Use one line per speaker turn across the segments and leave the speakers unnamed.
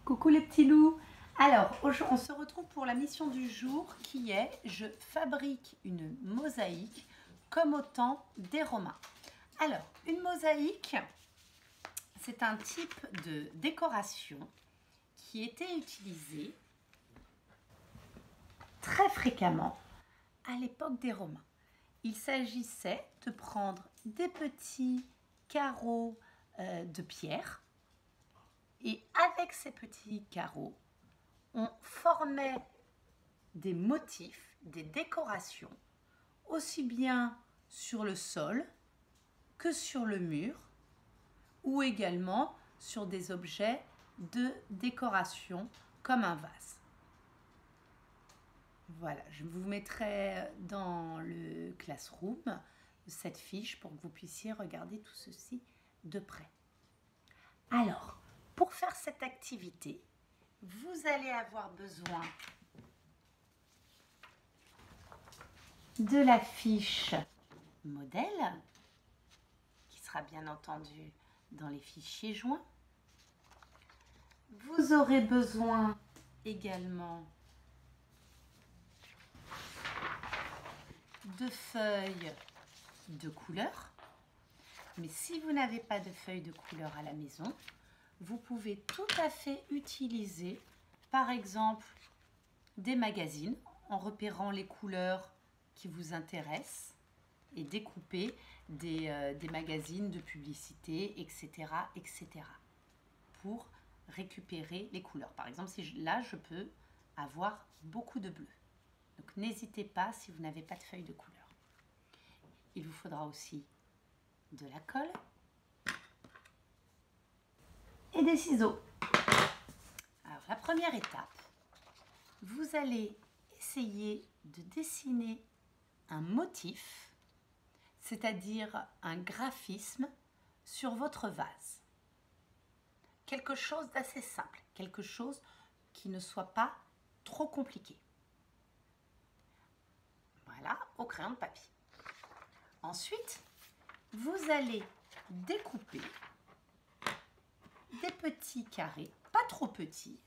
Coucou les petits loups. Alors, on se retrouve pour la mission du jour qui est je fabrique une mosaïque comme au temps des Romains. Alors, une mosaïque, c'est un type de décoration qui était utilisé très fréquemment à l'époque des Romains. Il s'agissait de prendre des petits carreaux de pierre et avec ces petits carreaux, on formait des motifs, des décorations, aussi bien sur le sol que sur le mur ou également sur des objets de décoration comme un vase. Voilà, je vous mettrai dans le Classroom cette fiche pour que vous puissiez regarder tout ceci de près. Alors, pour faire cette activité, vous allez avoir besoin de la fiche modèle, qui sera bien entendu dans les fichiers joints. Vous aurez besoin également de feuilles de couleur. Mais si vous n'avez pas de feuilles de couleur à la maison, vous pouvez tout à fait utiliser, par exemple, des magazines en repérant les couleurs qui vous intéressent et découper des magazines de publicité, etc., etc., pour récupérer les couleurs. Par exemple, là, je peux avoir beaucoup de bleu. Donc, n'hésitez pas si vous n'avez pas de feuilles de couleur. Il vous faudra aussi de la colle et des ciseaux. Alors, la première étape, vous allez essayer de dessiner un motif, c'est-à-dire un graphisme sur votre vase. Quelque chose d'assez simple, quelque chose qui ne soit pas trop compliqué. Voilà, au crayon de papier. Ensuite, vous allez découper des petits carrés, pas trop petits,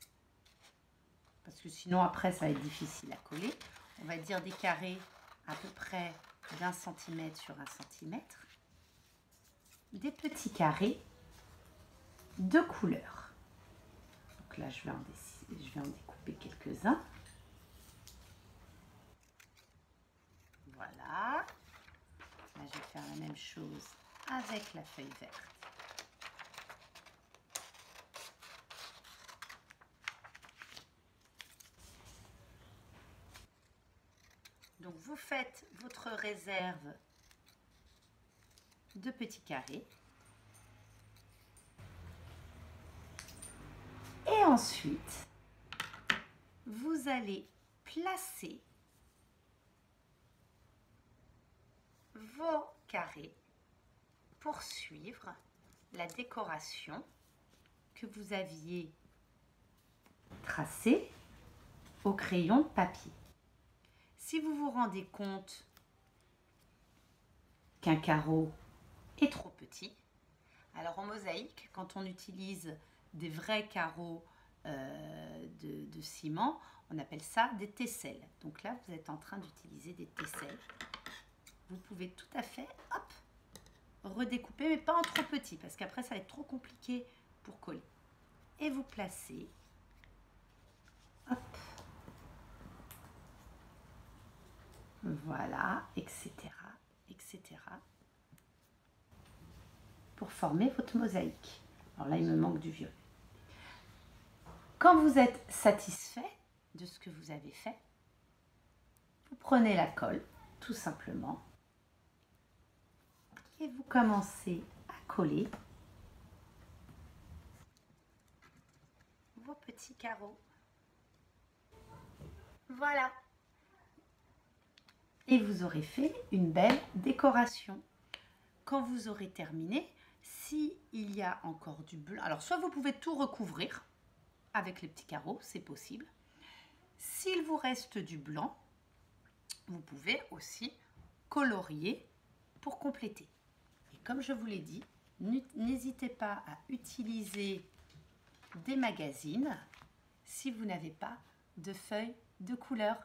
parce que sinon après ça va être difficile à coller. On va dire des carrés à peu près d'1 cm sur 1 cm, des petits carrés de couleur. Donc là je vais en découper quelques-uns. Voilà. Là je vais faire la même chose avec la feuille verte. Donc vous faites votre réserve de petits carrés. Et ensuite, vous allez placer vos carrés pour suivre la décoration que vous aviez tracée au crayon de papier. Si vous vous rendez compte qu'un carreau est trop petit, alors en mosaïque, quand on utilise des vrais carreaux de ciment, on appelle ça des tesselles. Donc là, vous êtes en train d'utiliser des tesselles. Vous pouvez tout à fait, hop, redécouper, mais pas en trop petit, parce qu'après, ça va être trop compliqué pour coller. Et vous placez, hop, voilà, etc., etc., pour former votre mosaïque. Alors là, il me manque du violet. Quand vous êtes satisfait de ce que vous avez fait, vous prenez la colle, tout simplement, et vous commencez à coller vos petits carreaux. Voilà. Et vous aurez fait une belle décoration. Quand vous aurez terminé, s'il y a encore du blanc, alors soit vous pouvez tout recouvrir avec les petits carreaux, c'est possible. S'il vous reste du blanc, vous pouvez aussi colorier pour compléter. Et comme je vous l'ai dit, n'hésitez pas à utiliser des magazines si vous n'avez pas de feuilles de couleur.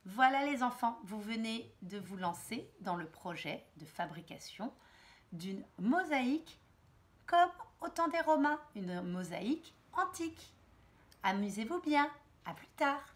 Voilà les enfants, vous venez de vous lancer dans le projet de fabrication d'une mosaïque comme au temps des Romains, une mosaïque antique. Amusez-vous bien, à plus tard.